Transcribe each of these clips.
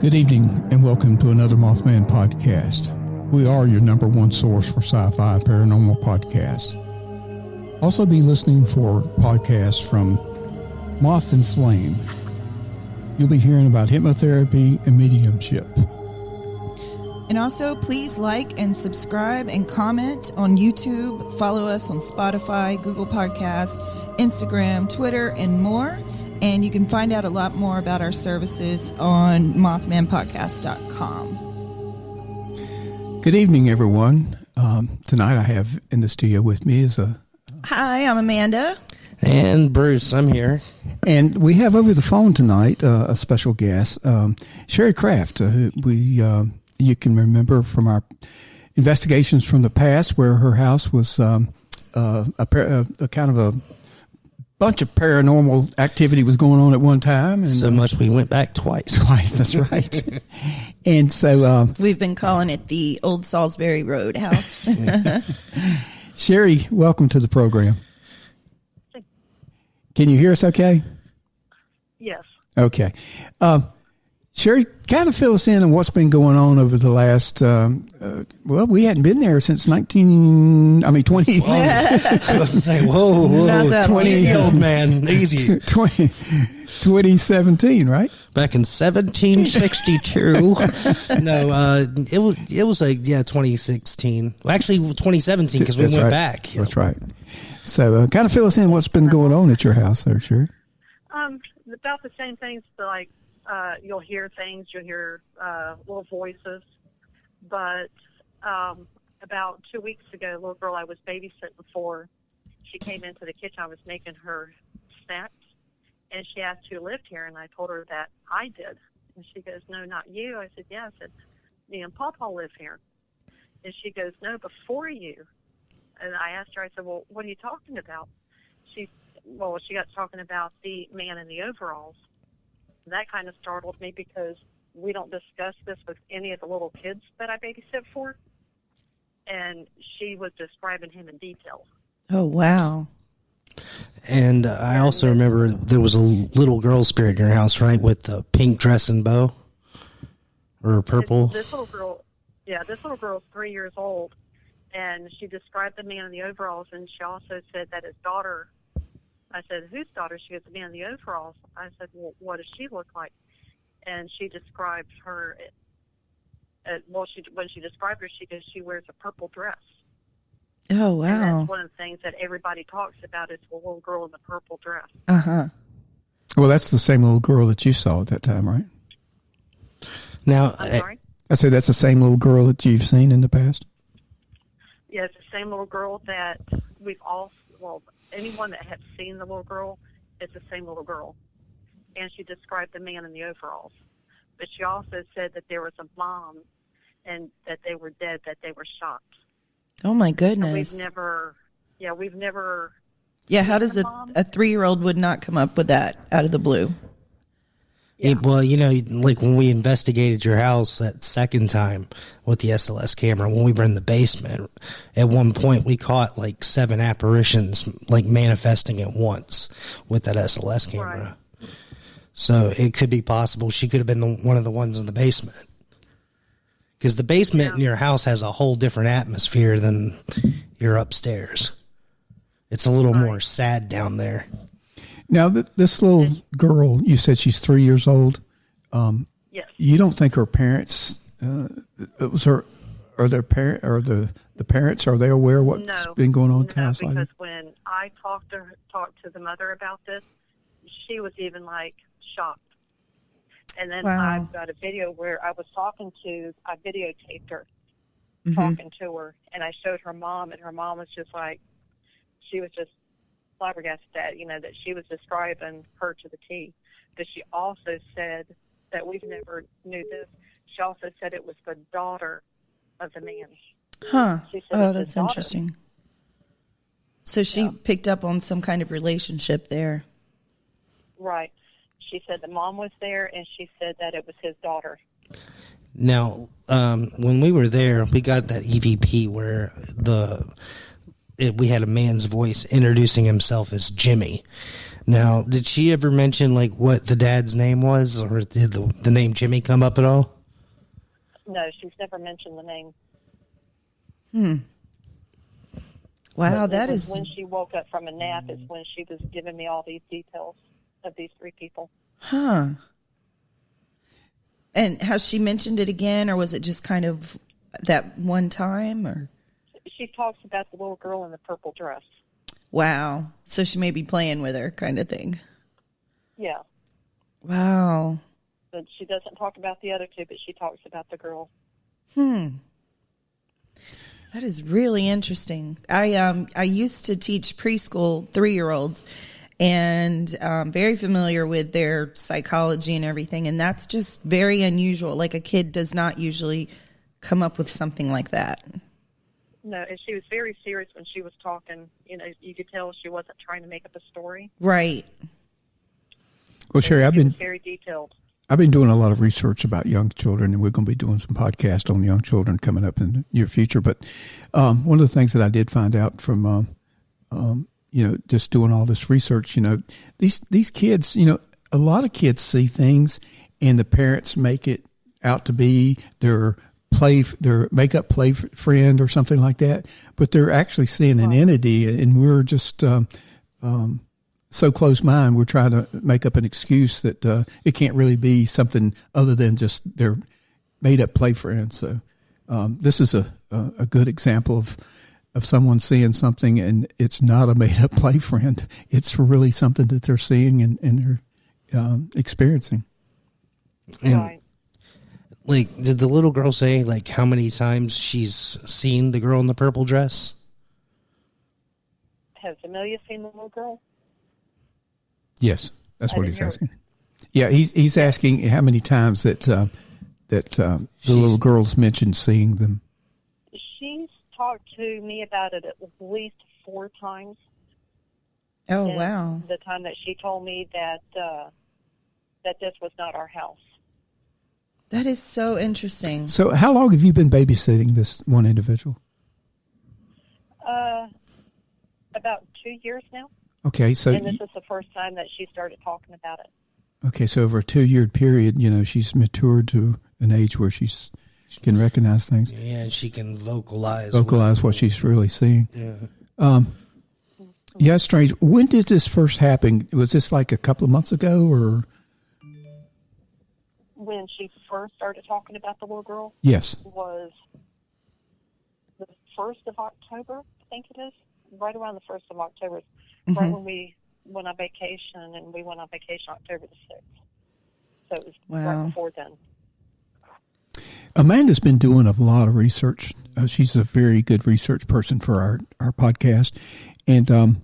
Good evening and welcome to another Mothman podcast. We are your number one source for sci-fi and paranormal podcasts. Also be listening for podcasts from Moth and Flame. You'll be hearing about hypnotherapy and mediumship. And also, please like and subscribe and comment on YouTube. Follow us on Spotify, Google Podcasts, Instagram, Twitter, and more. And you can find out a lot more about our services on mothmanpodcast.com. Good evening, everyone. Tonight I have in the studio with me is Hi, I'm Amanda. And Bruce, I'm here. And we have over the phone tonight a special guest, Cheri Kraft, who you can remember from our investigations from the past, where her house was a kind of a bunch of paranormal activity was going on at one time. And so much we went back twice. That's right. And so we've been calling it the Old Salisbury Road house. Cheri, welcome to the program. Can you hear us okay? Yes. Okay. Cheri, kind of fill us in on what's been going on over the last, well, we hadn't been there since 20. I was saying, whoa, 20, easy, old man, easy. 2017, right? Back in 1762. No, it was like, 2016. Well, actually, 2017, because we went back. That's right. So, kind of fill us in what's been going on at your house there, Cheri. About the same things, like you'll hear things, you'll hear little voices. But about 2 weeks ago, a little girl I was babysitting for, she came into the kitchen. I was making her snacks, and she asked who lived here, and I told her that I did. And she goes, "No, not you." I said, "Yeah." I said, "Me and Pawpaw live here." And she goes, "No, before you." And I asked her, I said, "Well, what are you talking about?" She got talking about the man in the overalls. That kind of startled me because we don't discuss this with any of the little kids that I babysit for. And she was describing him in detail. Oh, wow. And I also remember there was a little girl spirit in your house, right, with the pink dress and bow? Or purple? This little girl is 3 years old. And she described the man in the overalls, and she also said that his daughter, I said, "Whose daughter?" She goes, "The man in the overalls." I said, "Well, what does she look like?" And she described her, when she described her, she goes, "She wears a purple dress." Oh, wow. And that's one of the things that everybody talks about is the little girl in the purple dress. Uh-huh. Well, that's the same little girl that you saw at that time, right? Now, I'm sorry? I said that's the same little girl that you've seen in the past? Yeah, it's the same little girl that anyone that has seen the little girl, it's the same little girl. And she described the man in the overalls. But she also said that there was a mom and that they were dead, that they were shot. Oh, my goodness. And we've never. Yeah, how does a 3-year-old would not come up with that out of the blue? Yeah. Like when we investigated your house that second time with the SLS camera, when we were in the basement, at one point we caught like 7 apparitions like manifesting at once with that SLS camera. Right. So it could be possible she could have been one of the ones in the basement. Because the basement in your house has a whole different atmosphere than your upstairs. It's a little more sad down there. Now, this little girl, you said she's 3 years old. Yes. You don't think her parents, the parents, are they aware of what's been going on? No, because when I talked to the mother about this, she was even like shocked. And then I've got a video where I videotaped her talking to her, and I showed her mom, and her mom was just like, she was just flabbergasted that, that she was describing her to the T. But she also said that we've never knew this. She also said it was the daughter of the man. Huh. Oh, that's interesting. So she picked up on some kind of relationship there. Right. She said the mom was there, and she said that it was his daughter. Now, when we were there, we got that EVP where we had a man's voice introducing himself as Jimmy. Now, did she ever mention like what the dad's name was, or did the name Jimmy come up at all? No, she's never mentioned the name. Wow, But that it was is... when she woke up from a nap is when she was giving me all these details of these three people. Huh. And has she mentioned it again, or was it just kind of that one time? Or She talks about the little girl in the purple dress. wow, so she may be playing with her, kind of thing. Yeah, Wow. but she doesn't talk about the other two, but she talks about the girl. That is really interesting. I used to teach preschool 3-year-olds, and very familiar with their psychology and everything. And that's just very unusual. Like, a kid does not usually come up with something like that. No, and she was very serious when she was talking. You know, you could tell she wasn't trying to make up a story. Right. Well, Cheri, She was very detailed. I've been doing a lot of research about young children, and we're going to be doing some podcasts on young children coming up in the near future. But one of the things that I did find out from, just doing all this research, these kids, a lot of kids see things, and the parents make it out to be their makeup play friend or something like that. But they're actually seeing an entity, and we're just so close mind, we're trying to make up an excuse that it can't really be something other than just their made up play friends. So this is a good example of someone seeing something, and it's not a made up play friend. It's really something that they're seeing and they're experiencing. And, Right. like, did the little girl say like how many times she's seen the girl in the purple dress? Has Amelia seen the little girl? Yes, that's I what didn't he's hear asking. Yeah, he's asking how many times that the little girl's mentioned seeing them. She's talked to me about it at least 4 times. Oh, And wow. The time that she told me that this was not our house. That is so interesting. So how long have you been babysitting this one individual? About 2 years now. Okay, so And this is the first time that she started talking about it. okay, so over a 2-year period, she's matured to an age where she can recognize things, Yeah, and she can vocalize what she's really seeing. Yeah. Yeah, it's strange. When did this first happen? Was this like a couple of months ago, or? When she first started talking about the little girl Yes. was the 1st of October, I think it is. Right around the 1st of October. Right when we went on vacation, and we went on vacation October the 6th. So it was right before then. Amanda's been doing a lot of research. She's a very good research person for our podcast, and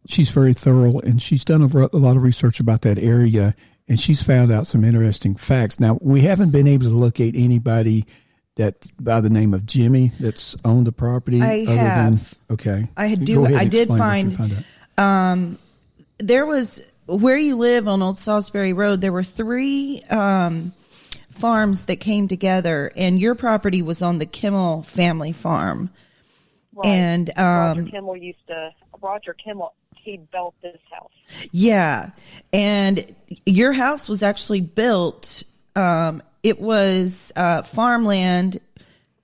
she's very thorough, and she's done a lot of research about that area, and she's found out some interesting facts. Now, we haven't been able to locate anybody that by the name of Jimmy that's owned the property. I have. Okay. I Go do. ahead and I did explain what you find. found out. There was, where you live on Old Salisbury Road, there were 3 farms that came together, and your property was on the Kimmel family farm. Right. And Roger Kimmel, he built this house. yeah, and your house was actually built. It was farmland,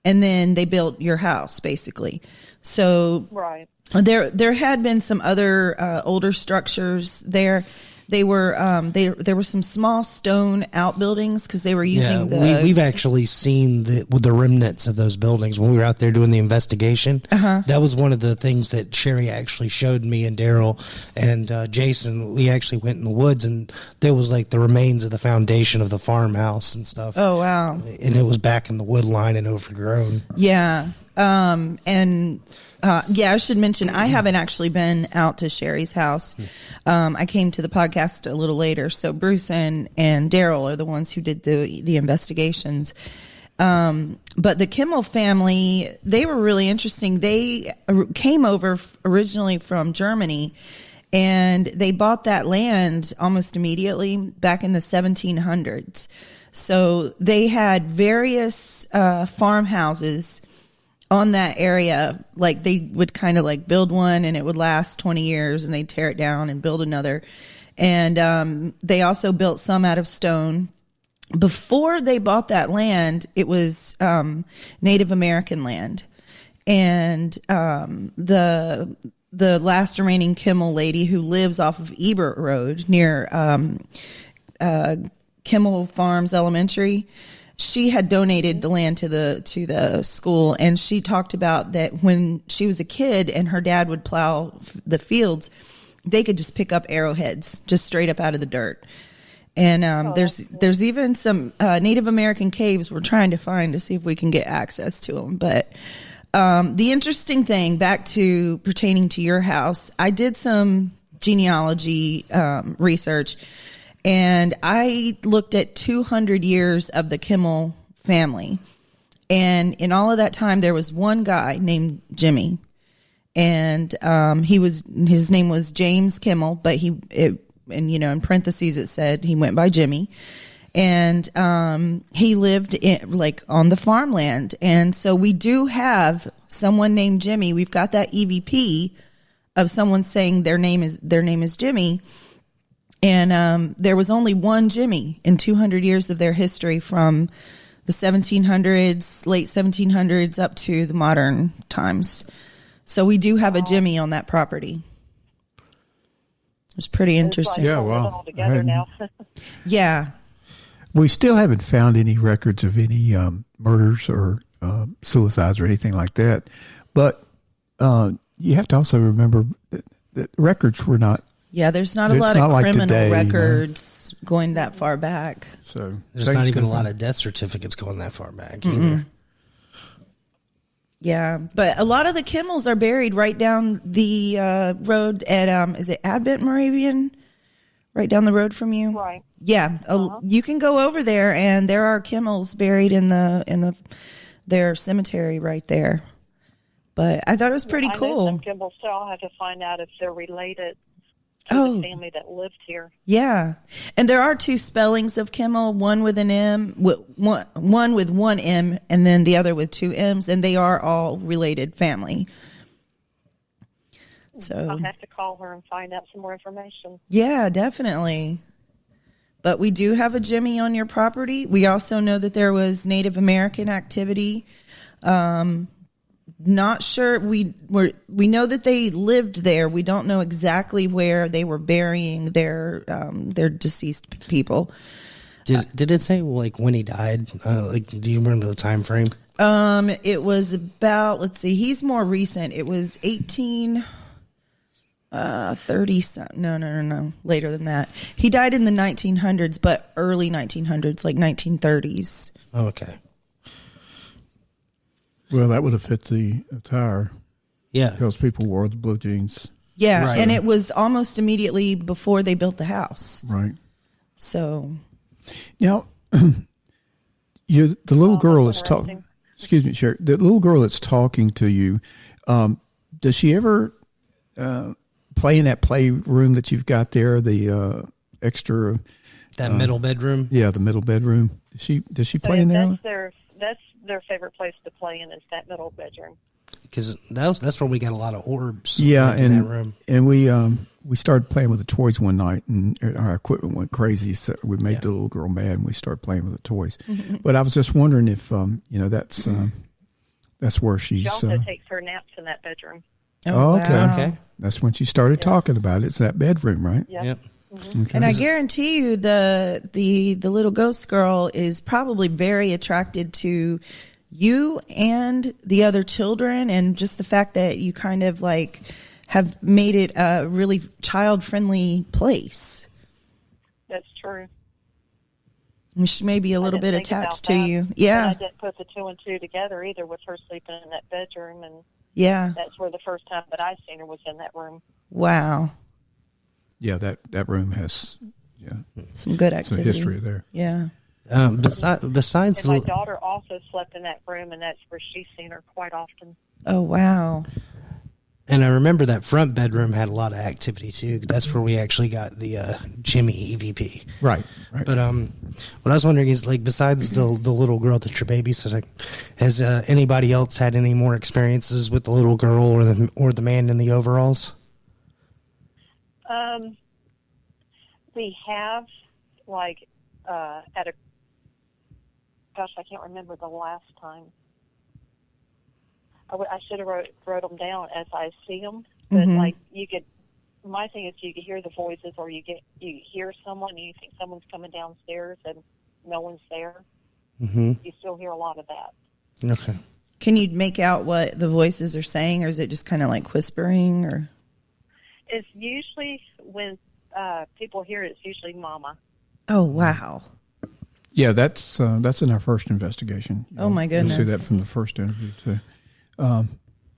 and then they built your house basically. So Right. there had been some other older structures there. They were there were some small stone outbuildings because they were using we've actually seen the remnants of those buildings when we were out there doing the investigation. That was one of the things that Cheri actually showed me and Daryl and Jason. We actually went in the woods, and there was like the remains of the foundation of the farmhouse and stuff. Oh wow! And it was back in the wood line and overgrown. Yeah, I should mention I haven't actually been out to Cheri's house. I came to the podcast a little later, so Bruce and Daryl are the ones who did the investigations. But the Kimmel family, they were really interesting. They came over originally from Germany, and they bought that land almost immediately back in the 1700s. So they had various farmhouses on that area, like they would kind of like build one and it would last 20 years and they'd tear it down and build another. And they also built some out of stone. Before they bought that land, it was Native American land. And the last remaining Kimmel lady who lives off of Ebert Road near Kimmel Farms Elementary, she had donated the land to the school, and she talked about that when she was a kid and her dad would plow the fields, they could just pick up arrowheads just straight up out of the dirt. And there's even some Native American caves we're trying to find to see if we can get access to them. But the interesting thing, back to pertaining to your house, I did some genealogy research, and I looked at 200 years of the Kimmel family. And in all of that time, there was one guy named Jimmy. And his name was James Kimmel, but in parentheses it said he went by Jimmy. And he lived on the farmland. And so we do have someone named Jimmy. We've got that EVP of someone saying their name is Jimmy. And there was only one Jimmy in 200 years of their history, from the 1700s, late 1700s up to the modern times. So we do have a Jimmy on that property. It's pretty interesting. Like, Yeah, well, all together now. Yeah. We still haven't found any records of any murders or suicides or anything like that. But you have to also remember that records were not. Yeah, there's not a It's lot not of like criminal today, records going that far back. So There's not even a lot of death certificates going that far back either. Yeah, but a lot of the Kimmels are buried right down the road at is it Advent Moravian? Right down the road from you. Right. Yeah, you can go over there, and there are Kimmels buried in their cemetery right there. But I thought it was pretty I know cool. some Kimmel, so I'll have to find out if they're related to the family that lived here. Yeah, and there are two spellings of Kimmel, one with an M, one with one M, and then the other with two M's, and they are all related family. So I'll have to call her and find out some more information. yeah, definitely. But we do have a Jimmy on your property. We also know that there was Native American activity. Not sure. We know that they lived there. We don't know exactly where they were burying their deceased people. Did it say when he died? Do you remember the time frame? It was about, let's see, he's more recent. It was 1830 something. No, later than that. He died in the 1900s, but early 1900s, like 1930s. Oh, okay. Well, that would have fit the attire. Yeah. Because people wore the blue jeans. Yeah, Right. and it was almost immediately before they built the house. Right. So, Now, the little girl that's that's talking. interesting. Excuse me, Cheri. The little girl that's talking to you. Does she ever play in that playroom that you've got there? The extra. That middle bedroom? Yeah, the middle bedroom. Does she play in there? That's their favorite place to play in, is that middle bedroom. Because that's where we got a lot of orbs. Yeah, in that room. and we started playing with the toys one night, and our equipment went crazy. So we made the little girl mad, and we started playing with the toys. But I was just wondering if that's where she's. She also takes her naps in that bedroom. Oh, okay. wow. Okay. That's when she started talking about it. It's that bedroom, right? Yeah. Yep. Okay. And I guarantee you the little ghost girl is probably very attracted to you and the other children, and just the fact that you kind of have made it a really child-friendly place. That's true. And she may be a little bit didn't think attached about to that. you. And Yeah. I didn't put the two and two together either, with her sleeping in that bedroom, and Yeah. that's where the first time that I seen her was in that room. Wow. Yeah, that room has Some good some activity. history there. Yeah. Besides And my the, daughter also slept in that room, and that's where she's seen her quite often. Oh, wow. And I remember that front bedroom had a lot of activity too. That's where we actually got the Jimmy EVP. Right. But what I was wondering is, like, besides the little girl that you're babysitting, has anybody else had any more experiences with the little girl or the man in the overalls? We have, like, at a, gosh, I can't remember the last time. I should have wrote them down as I see them, but like you could. My thing is you could hear the voices, or you hear someone and you think someone's coming downstairs and no one's there. You still hear a lot of that. Okay. Can you make out what the voices are saying, or is it just kind of like whispering? Or it's usually when people hear it, it's usually "Mama." Oh wow. Yeah, that's in our first investigation. Oh my goodness. You'll see that from the first interview too.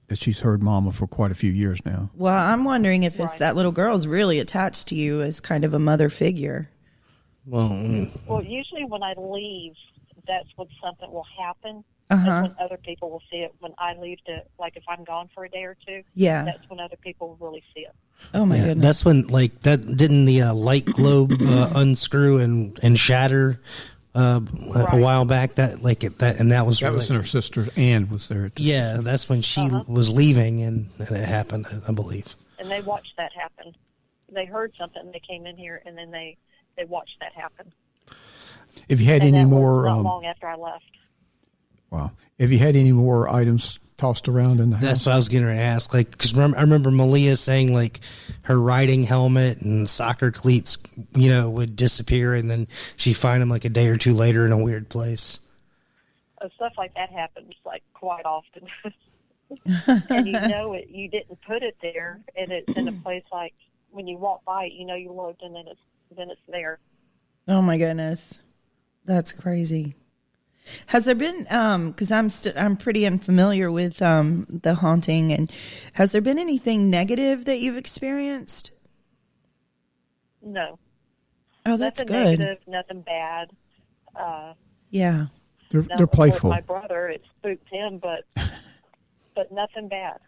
That she's heard Mama for quite a few years now. Well, I'm wondering if it's that little girl's really attached to you as kind of a mother figure. Well, usually when I leave, that's when something will happen. That's when other people will see it. When I leave like if I'm gone for a day or two, that's when other people will really see it. Oh my goodness. That's when, like, didn't the light globe unscrew and shatter a while back, and that was in her sister Ann was there. That's when she was leaving, and it happened, I believe. And they watched that happen. They heard something. They came in here, and then they watched that happen. If you had any more, not long after I left. Wow. If you had any more items tossed around in the house, that's what I was going to ask. Like, because I remember Malia saying, like, her riding helmet and soccer cleats, would disappear, and then she'd find them like a day or two later in a weird place. Stuff like that happens like quite often, and you didn't put it there, and it's in a place like when you walk by it, you looked, and then it's there. Oh my goodness, that's crazy. Has there been, because I'm pretty unfamiliar with the haunting, and has there been anything negative that you've experienced? No. Oh, that's nothing good. Negative, nothing bad. Yeah. They're playful. My brother, it spooked him, but nothing bad.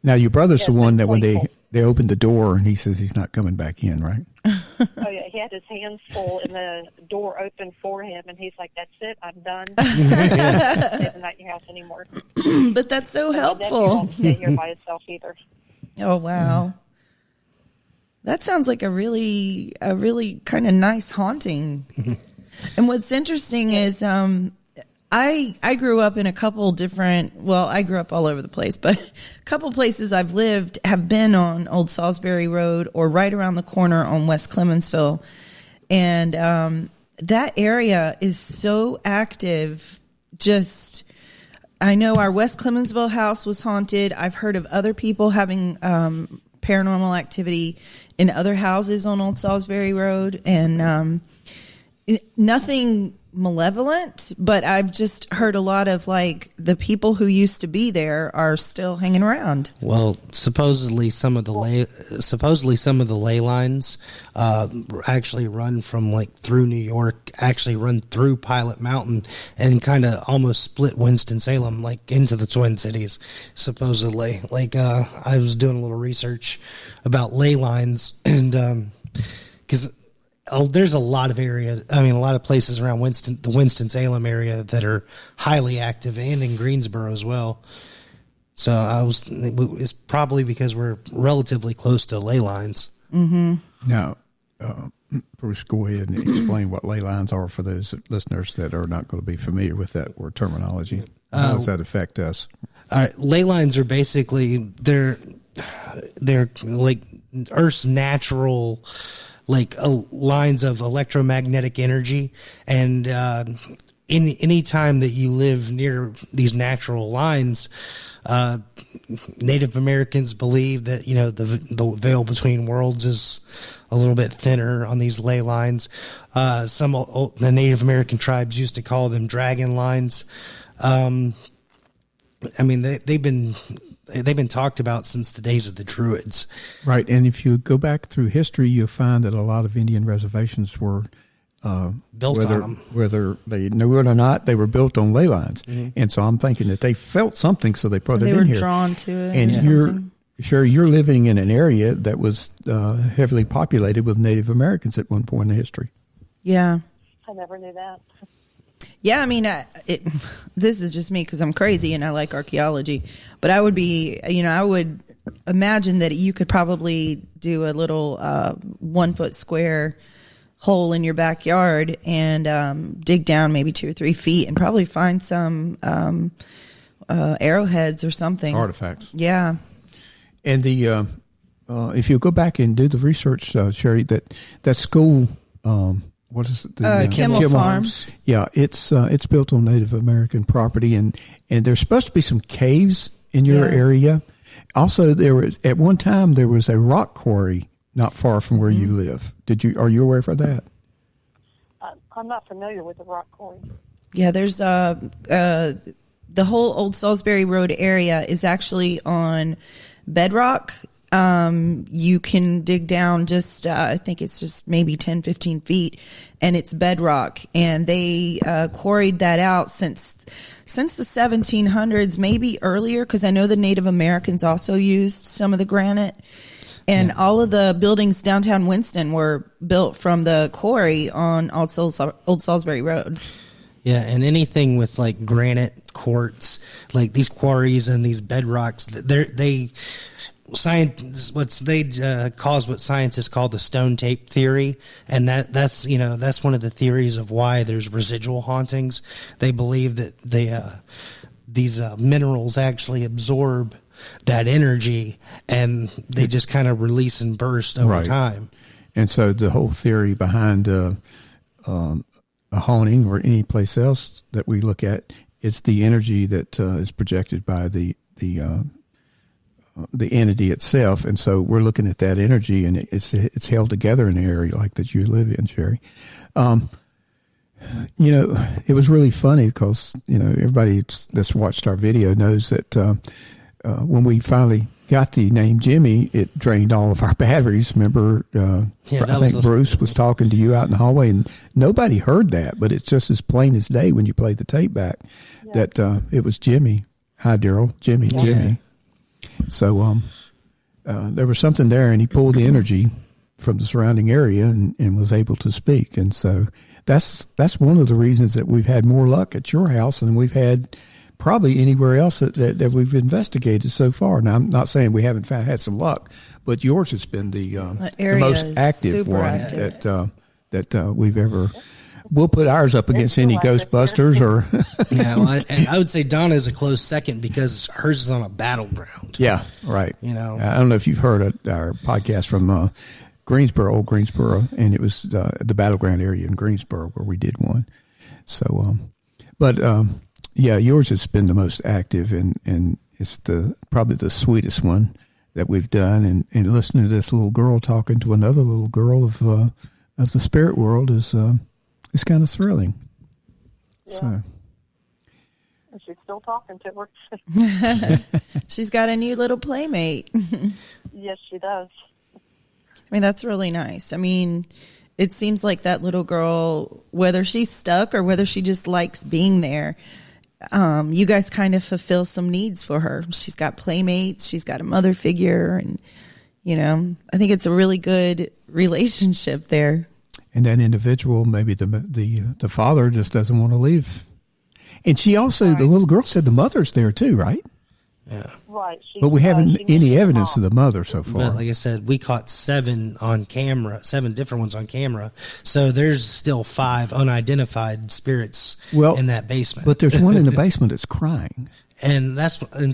Now, your brother's the one that when they opened the door, and he says he's not coming back in, right? Oh, yeah. He had his hands full, and the door opened for him, and he's like, that's it. I'm done. I'm not in your house anymore. But that's so helpful. He won't stay here by himself either. Oh, wow. That sounds like a really kind of nice haunting. And what's interesting is I grew up in a couple different, I grew up all over the place, but a couple places I've lived have been on Old Salisbury Road or right around the corner on West Clemensville. And that area is so active. I know our West Clemensville house was haunted. I've heard of other people having paranormal activity in other houses on Old Salisbury Road. And nothing malevolent, but I've just heard a lot of, like, the people who used to be there are still hanging around. Well, supposedly some of the ley lines actually run from, like, through New York, actually run through Pilot Mountain and kind of almost split Winston-Salem, like, into the Twin Cities, supposedly. Like, I was doing a little research about ley lines, and because there's a lot of a lot of places around the Winston-Salem area that are highly active, and in Greensboro as well. So it's probably because we're relatively close to ley lines. Mm-hmm. Now, Bruce, go ahead and explain what ley lines are for those listeners that are not going to be familiar with that word terminology. How does that affect us? All right, ley lines are basically they're like Earth's natural, like, lines of electromagnetic energy, and any time that you live near these natural lines, Native Americans believe that the veil between worlds is a little bit thinner on these ley lines. The Native American tribes used to call them dragon lines. They've been talked about since the days of the Druids. Right, and if you go back through history, you'll find that a lot of Indian reservations were built on them. Whether they knew it or not, they were built on ley lines. Mm-hmm. And so I'm thinking that they felt something, so they put it in here. They were drawn to it. And Sherry, you're living in an area that was heavily populated with Native Americans at one point in history. Yeah. I never knew that. Yeah, I mean, this is just me because I'm crazy and I like archaeology. But I would imagine that you could probably do a little 1 foot square hole in your backyard and dig down maybe 2 or 3 feet and probably find some arrowheads or something. Artifacts. Yeah. And the if you go back and do the research, Cheri, that school, what is it? The Kimmel Farms. Yeah, it's built on Native American property, and there's supposed to be some caves in your area. Also, at one time there was a rock quarry not far from where you live. Are you aware of that? I'm not familiar with the rock quarry. Yeah, there's the whole Old Salisbury Road area is actually on bedrock. You can dig down just, I think it's just maybe 10, 15 feet, and it's bedrock. And they quarried that out since the 1700s, maybe earlier, because I know the Native Americans also used some of the granite. And all of the buildings downtown Winston were built from the quarry on Old Salisbury Road. Yeah, and anything with like granite quartz, like these quarries and these bedrocks, cause what scientists call the stone tape theory, and that's one of the theories of why there's residual hauntings. They believe that these minerals actually absorb that energy, and they just kind of release and burst over time. And so the whole theory behind a haunting or any place else that we look at is the energy that is projected by the entity itself. And so we're looking at that energy, and it's held together in an area like that you live in, Cheri. It was really funny because, everybody that's watched our video knows that when we finally got the name Jimmy, it drained all of our batteries. Remember, I think Bruce was talking to you out in the hallway, and nobody heard that, but it's just as plain as day when you play the tape back that it was Jimmy. Hi, Daryl. Jimmy. So there was something there, and he pulled the energy from the surrounding area and was able to speak. And so that's one of the reasons that we've had more luck at your house than we've had probably anywhere else that we've investigated so far. Now, I'm not saying we haven't had some luck, but yours has been the most active one that we've ever. We'll put ours up against any Ghostbusters or. I would say Donna is a close second because hers is on a battleground. Yeah, right. I don't know if you've heard our podcast from Greensboro, and it was the battleground area in Greensboro where we did one. So, yours has been the most active, and it's probably the sweetest one that we've done. And listening to this little girl talking to another little girl of the spirit world is kind of thrilling. Yeah. So. And she's still talking to her. She's got a new little playmate. Yes, she does. I mean, that's really nice. I mean, it seems like that little girl, whether she's stuck or whether she just likes being there, you guys kind of fulfill some needs for her. She's got playmates. She's got a mother figure. And, I think it's a really good relationship there. And that individual, maybe the father just doesn't want to leave. And she also, the little girl said the mother's there too, right? Yeah. Right. But we haven't any evidence of the mother so far. But like I said, we caught 7 different ones on camera. So there's still 5 unidentified spirits in that basement. But there's one in the basement that's crying. And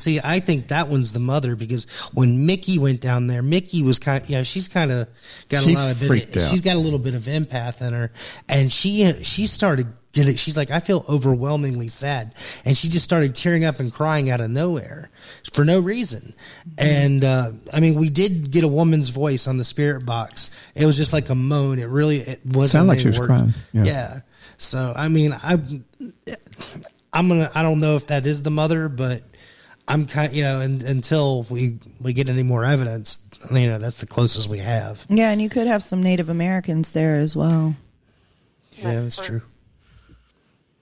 see, I think that one's the mother because when Mickey went down there, Mickey was she's kind of got she's got a little bit of empath in her, and she started getting. She's like, I feel overwhelmingly sad, and she just started tearing up and crying out of nowhere for no reason. And we did get a woman's voice on the spirit box. It was just like a moan. It wasn't. Sounded like she was crying. Yeah. So I don't know if that is the mother, but I'm kind until we get any more evidence, that's the closest we have. Yeah, and you could have some Native Americans there as well. Yeah, that's true.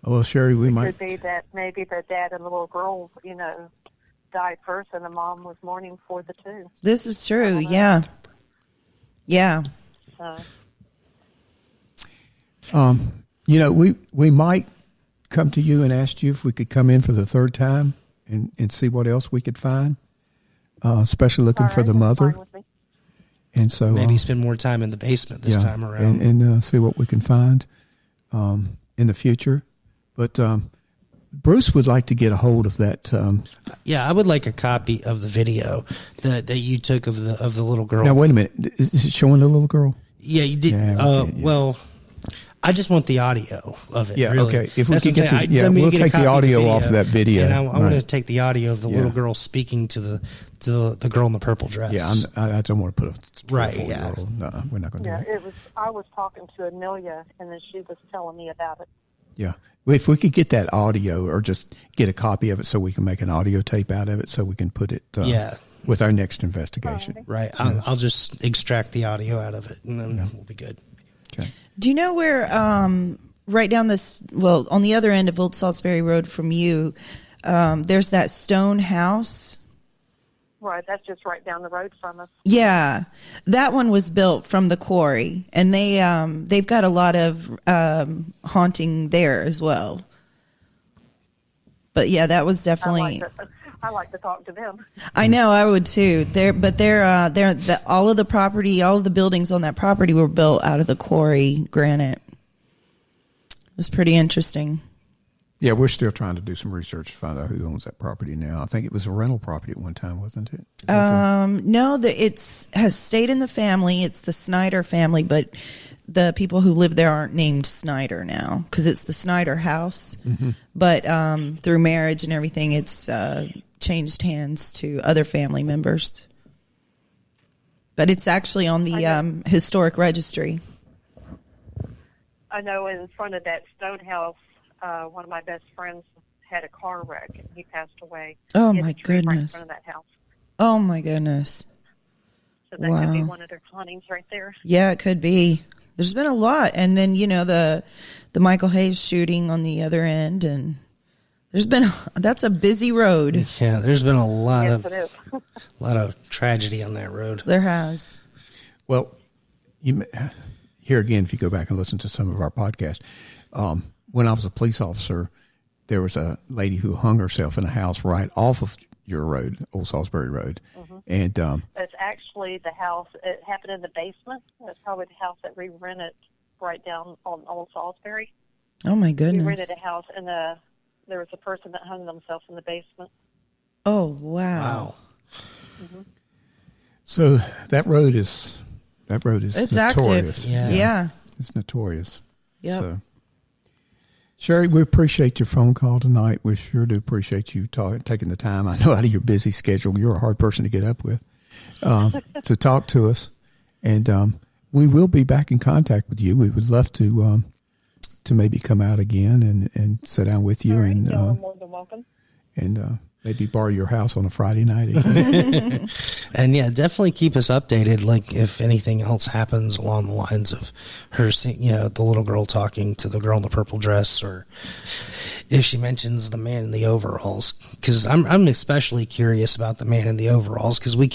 Well, Cheri, we might. It could be that maybe the dad and the little girl, died first, and the mom was mourning for the two. This is true. Yeah. Yeah. You know, we might come to you and ask you if we could come in for the third time and see what else we could find, especially looking for the mother. And so maybe spend more time in the basement this time around, and see what we can find in the future. But Bruce would like to get a hold of that. I would like a copy of the video that you took of the little girl. Now wait a minute, is it showing the little girl? Yeah, you did. Well, I just want the audio of it. Yeah, really. okay. If we can get we'll take the audio off of that video. And I want to take the audio of the little girl speaking to the girl in the purple dress. Yeah, I don't want to put a right. Yeah, no, we're not going to do that. I was talking to Amelia, and then she was telling me about it. Yeah, if we could get that audio, or just get a copy of it, so we can make an audio tape out of it, so we can put it. With our next investigation. Right. I'll just extract the audio out of it, and then we'll be good. Okay. Do you know where, right down on the other end of Old Salisbury Road from you, there's that stone house? Right, that's just right down the road from us. Yeah, that one was built from the quarry, and they've got a lot of haunting there as well. But yeah, that was definitely. I like to talk to them. I know, I would too. All of the property, all of the buildings on that property were built out of the quarry granite. It was pretty interesting. Yeah, we're still trying to do some research to find out who owns that property now. I think it was a rental property at one time, wasn't it? No, has stayed in the family. It's the Snyder family, but the people who live there aren't named Snyder now because it's the Snyder house. Mm-hmm. But through marriage and everything, it's changed hands to other family members. But it's actually on the historic registry. I know in front of that stone house, one of my best friends had a car wreck and he passed away. Oh, my goodness. Right in front of that house. Oh, my goodness. So that could be one of their hauntings right there. Yeah, it could be. There's been a lot. And then, the Michael Hayes shooting on the other end. And that's a busy road. Yeah, there's been a lot yes, of tragedy on that road. There has. Well, here again, if you go back and listen to some of our podcasts, when I was a police officer, there was a lady who hung herself in a house right off of your road, Old Salisbury Road. Mm-hmm. And it's actually the house. It happened in the basement. That's probably the house that we rented right down on Old Salisbury. Oh, my goodness. We rented a house, and there was a person that hung themselves in the basement. Oh, wow. Mm-hmm. So that road is it's notorious. Active. Yeah. It's notorious. Yeah. So, Cheri, we appreciate your phone call tonight. We sure do appreciate you taking the time. I know out of your busy schedule, you're a hard person to get up with, to talk to us. And we will be back in contact with you. We would love to maybe come out again and sit down with you. Right, and you're more than welcome. And maybe borrow your house on a Friday night again. And yeah, definitely keep us updated. Like if anything else happens along the lines of her, the little girl talking to the girl in the purple dress, or if she mentions the man in the overalls, because I'm especially curious about the man in the overalls, because we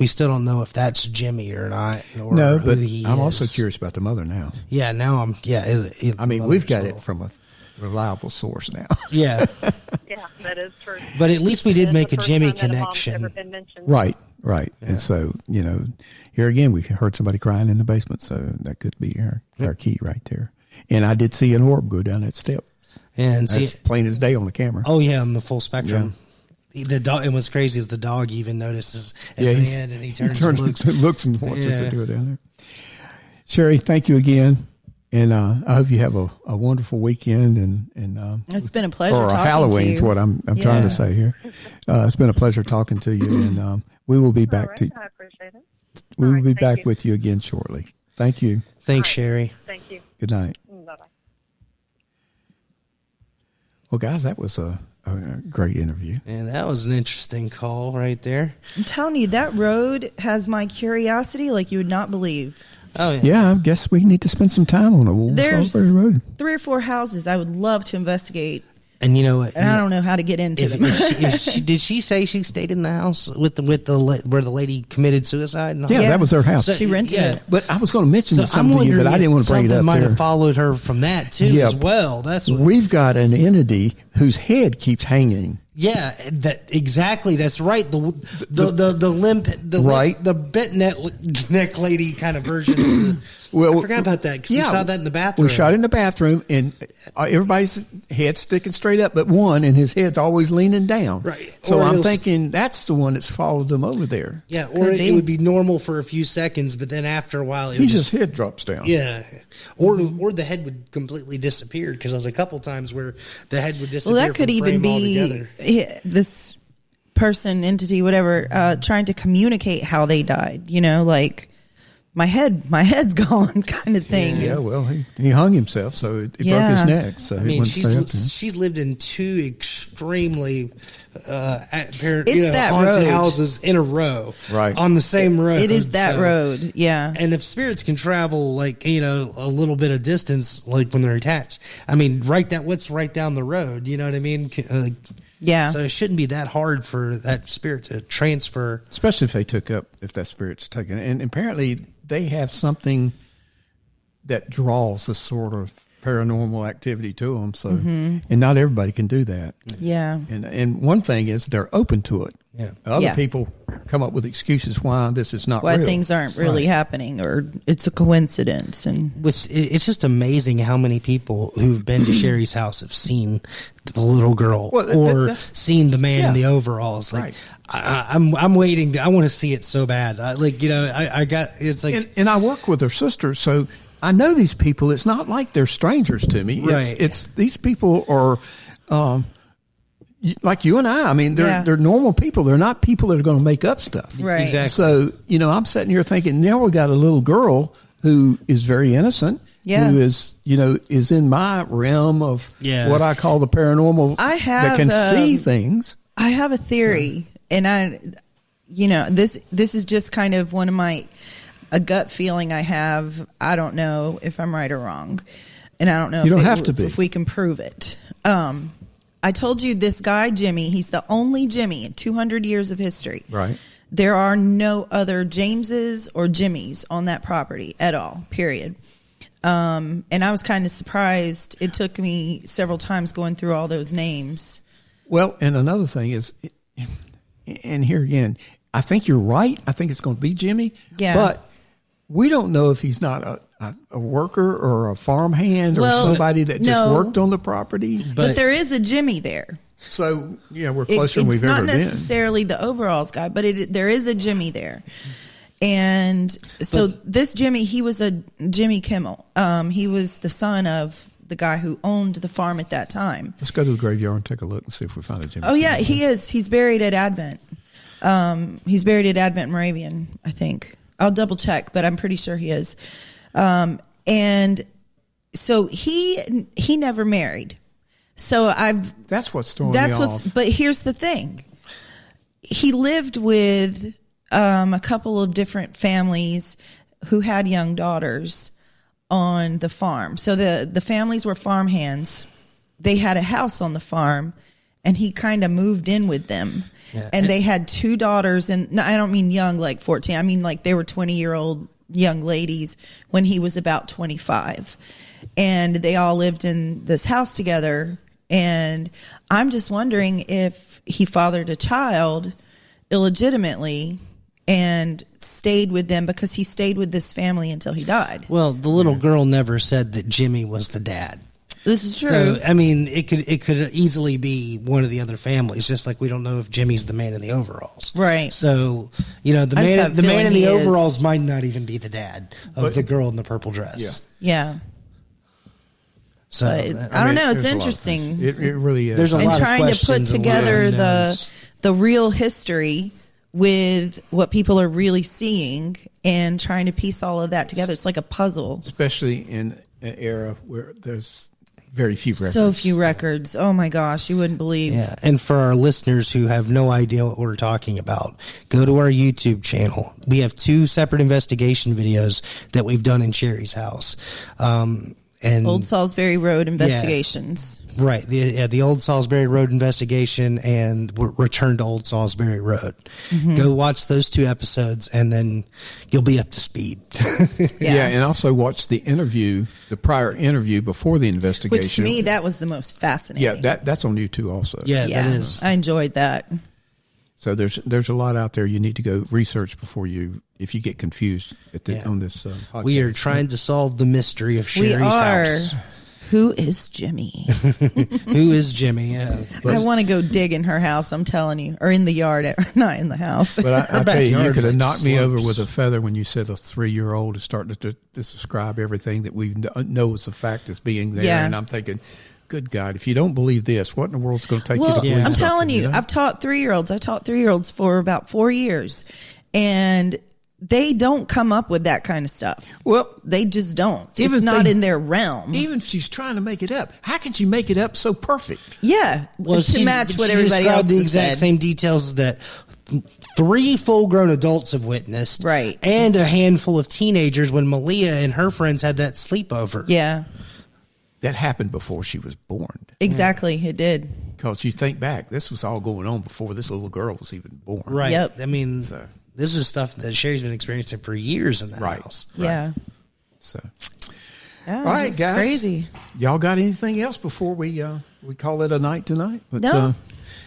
still don't know if that's Jimmy or not. Or no, but I'm also curious about the mother now. Yeah, now we've got it from a reliable source now. Yeah. Yeah, that is true. But at least we did make a Jimmy connection. Right. Yeah. And so, here again, we heard somebody crying in the basement, so that could be our key right there. And I did see an orb go down that step. And that's plain as day on the camera. Oh, yeah, on the full spectrum. Yeah. The dog, and what's crazy is the dog even notices at the end, and he turns and looks and watches it go down there. Cheri, thank you again. And I hope you have a wonderful weekend, and it's been a pleasure. Or talking Halloween to you. is what I'm trying to say here. It's been a pleasure talking to you, and we will be back I appreciate it. We will be back with you again shortly. Thank you. Thanks, Cheri. Thank you. Good night. Bye bye. Well, guys, that was a great interview. And that was an interesting call right there. I'm telling you, that road has my curiosity like you would not believe. Oh, yeah. Yeah, I guess we need to spend some time on it. There's Salisbury Road. 3 or 4 houses I would love to investigate. And you know what? And I don't know how to get into them. Did she say she stayed in the house with the where the lady committed suicide? Yeah, that was her house. She rented it. But I was going to mention something to you, but I didn't want to bring it up. Might there. have followed her from that too, as well. That's what, we've got an entity whose head keeps hanging. Yeah, exactly. That's right. The limp, the bent neck lady kind of version. I forgot about that because we shot that in the bathroom. We shot it in the bathroom, and everybody's head sticking straight up, but one, and his head's always leaning down. Right. So I'm thinking that's the one that's followed them over there. Yeah, or it would be normal for a few seconds, but then after a while, his head drops down. Yeah, or the head would completely disappear because there was a couple times where the head would disappear. Well, that could even be this person, entity, whatever, trying to communicate how they died. You know, like my head's gone, kind of thing. Yeah, well, he hung himself, so it broke his neck. So I mean, she's lived in two extremely haunted houses in a row, right on the same road. It is that road, yeah. And if spirits can travel like a little bit of distance, like when they're attached, I mean, what's right down the road? You know what I mean? Yeah. So it shouldn't be that hard for that spirit to transfer, especially if that spirit's taken. And apparently, they have something that draws this sort of paranormal activity to them. So, and not everybody can do that. Yeah. And one thing is they're open to it. Yeah. Other people come up with excuses why this is not why real. Things aren't really happening, or it's a coincidence. And it's just amazing how many people who've been to Cheri's house have seen the little girl or seen the man in the overalls. Like, I'm waiting. I want to see it so bad. I got, it's like, and I work with her sister, so I know these people. It's not like they're strangers to me. Right. It's these people are, like you and I. I mean, they're normal people. They're not people that are going to make up stuff. Right. Exactly. So, I'm sitting here thinking, now we got a little girl who is very innocent. Yeah. Who is, is in my realm of what I call the paranormal. That can see things. I have a theory, and this is just kind of one of a gut feeling I have. I don't know if I'm right or wrong, and I don't know if we can prove it. I told you this guy, Jimmy, he's the only Jimmy in 200 years of history. Right. There are no other Jameses or Jimmys on that property at all, period. And I was kind of surprised. It took me several times going through all those names. Well, and another thing is, and here again, I think you're right. I think it's going to be Jimmy. Yeah. But we don't know if he's not a worker or a farmhand or somebody that just worked on the property. But there is a Jimmy there. So, we're closer than we've ever been. It's not necessarily the overalls guy, but there is a Jimmy there. And so this Jimmy, he was a Jimmy Kimmel. He was the son of the guy who owned the farm at that time. Let's go to the graveyard and take a look and see if we find a Jimmy. Oh, yeah, he is. He's buried at Advent. He's buried at Advent Moravian, I think. I'll double check, but I'm pretty sure he is. And so he never married. So that's what's throwing me off. But here's the thing. He lived with a couple of different families who had young daughters on the farm. So the families were farmhands. They had a house on the farm, and he kind of moved in with them. Yeah. And they had two daughters, and I don't mean young, like 14. I mean like they were 20-year-old young ladies when he was about 25. And they all lived in this house together. And I'm just wondering if he fathered a child illegitimately and stayed with them because he stayed with this family until he died. Well, the little girl never said that Jimmy was the dad. This is true. So, I mean, it could easily be one of the other families, just like we don't know if Jimmy's the man in the overalls. Right. So, the man in the overalls might not even be the dad of the girl in the purple dress. Yeah. So, I don't know. It's interesting. It really is. There's a lot of questions. And trying to put together the real history with what people are really seeing and trying to piece all of that together. It's like a puzzle. Especially in an era where there's very few records. So few records. Oh my gosh, you wouldn't believe. Yeah, and for our listeners who have no idea what we're talking about, go to our YouTube channel. We have 2 separate investigation videos that we've done in Cheri's house. And Old Salisbury Road Investigations. right, the Old Salisbury Road Investigation and Return to Old Salisbury Road. Go watch those 2 episodes, and then you'll be up to speed. Yeah, and also watch the prior interview before the investigation. Which to me, that was the most fascinating. Yeah, that's on YouTube also. Yeah, that is. I enjoyed that. So there's a lot out there you need to go research before if you get confused on this podcast. We are trying to solve the mystery of Cheri's house. Who is Jimmy? Who is Jimmy? Yeah. I want to go dig in her house, I'm telling you. Or in the yard, not in the house. But I tell you, you could have like knocked me over slopes. with a feather when you said a 3-year-old is starting to describe everything that we know is a fact as being there. Yeah. And I'm thinking, good God, if you don't believe this, what in the world's going to take you to believe I'm something, telling you, know? I've taught 3-year-olds. I taught 3-year-olds for about 4 years. And they don't come up with that kind of stuff. Well, they just don't. Even It's if not they- in their realm. even if she's trying to make it up, how can she make it up so perfect? Yeah. to match what everybody else the has exact said. same details that 3 full-grown adults have witnessed. Right. And a handful of teenagers when Malia and her friends had that sleepover. Yeah. That happened before she was born. Exactly. It did. Because you think back, this was all going on before this little girl was even born. Right. Yep. I mean, So- this is stuff that Cheri's been experiencing for years in that house. Yeah. So, Yeah, all right, it's guys. crazy. Y'all got anything else before we call it a night tonight? But, No.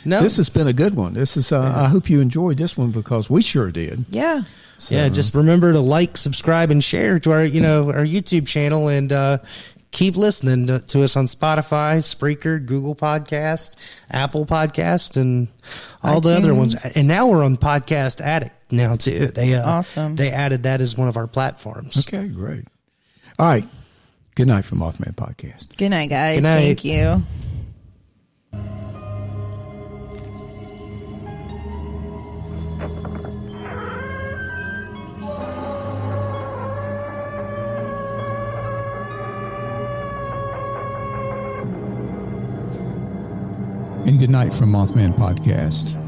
No. This has been a good one. This is. I hope you enjoyed this one because we sure did. Yeah. So, Yeah, just remember to like, subscribe, and share to our, our YouTube channel, and keep listening to us on Spotify, Spreaker, Google Podcast, Apple Podcast, and all the other ones. And now we're on Podcast Addict now too. They Awesome. They added that as one of our platforms. Okay, great. All right. Good night from Mothman Podcast. Good night, guys. Good night. Thank you. And good night from Mothman Podcast.